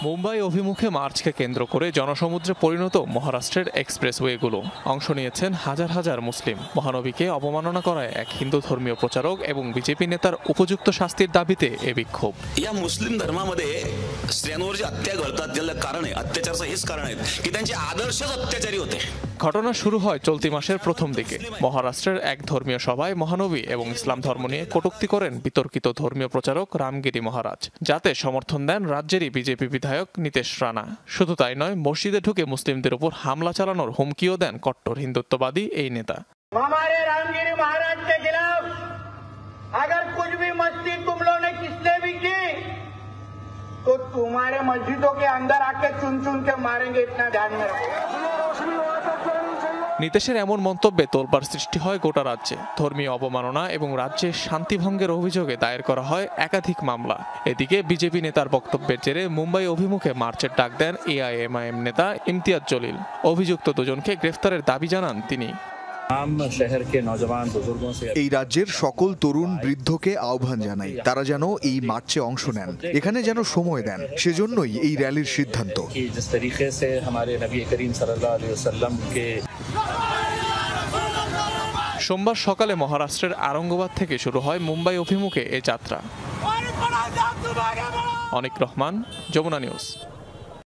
মুম্বাই অভিমুখে মার্চকে কেন্দ্র করে জনসমুদ্রে পরিণত মহারাষ্ট্রের এক্সপ্রেসওয়েগুলো। অংশ নিয়েছেন হাজার হাজার মুসলিম। মহানবীকে অবমাননা করায় এক হিন্দু ধর্মীয় প্রচারক এবং বিজেপি নেতার উপযুক্ত শাস্তির দাবিতে এ বিক্ষোভ। मुस्लिम धर्मामध्ये स्त्रियांवर जे हत्या घडतात त्याला कारण आहे, अत्याचाराचं हेच कारण आहे की त्यांचे आदर्शच अत्याचारी होते। ঘটনা শুরু হয় চলতি মাসের প্রথম দিকে। মহারাষ্ট্রের এক ধর্মীয় সভায় মহানবী এবং ইসলাম ধর্ম নিয়ে কটূক্তি করেন বিতর্কিত ধর্মীয় প্রচারক রামগিরি মহারাজ, যাতে সমর্থন দেন রাজ্যেরই বিজেপি বিধায়ক নীতেশ রানা। শুধু তাই নয়, মসজিদে ঢুকে মুসলিমদের উপর হামলা চালানোর হুমকিও দেন কট্টর হিন্দুত্ববাদী এই নেতা। हमारे रामगिरी महाराज के खिलाफ अगर कुछ भी मस्ती तुम लोगों ने किसने भी की तो तुम्हारे मस्जिदों के अंदर आके चुन चुन के मारेंगे, इतना ध्यान में रखो। নীতেশের এমন মন্তব্যে তোলপাড় সৃষ্টি হয় গোটা রাজ্যে। ধর্মীয় অবমাননা এবং রাজ্যে শান্তিভঙ্গের অভিযোগে দায়ের করা হয় একাধিক মামলা। এদিকে বিজেপি নেতার বক্তব্যের জেরে মুম্বাই অভিমুখে মার্চের ডাক দেন এআইএমআইএম নেতা ইমতিয়াজ জলিল। অভিযুক্ত দুজনকে গ্রেফতারের দাবি জানান তিনি। এই রাজ্যের সকল তরুণ বৃদ্ধকে আহ্বান জানাই, তারা যেন এই মার্চে অংশ নেন, এখানে যেন সময় দেন। সেজন্যই এই র্যালির সিদ্ধান্ত। সোমবার সকালে মহারাষ্ট্রের আরঙ্গাবাদ থেকে শুরু হয় মুম্বাই অভিমুখে এ যাত্রা। অনিক রহমান, যমুনা নিউজ।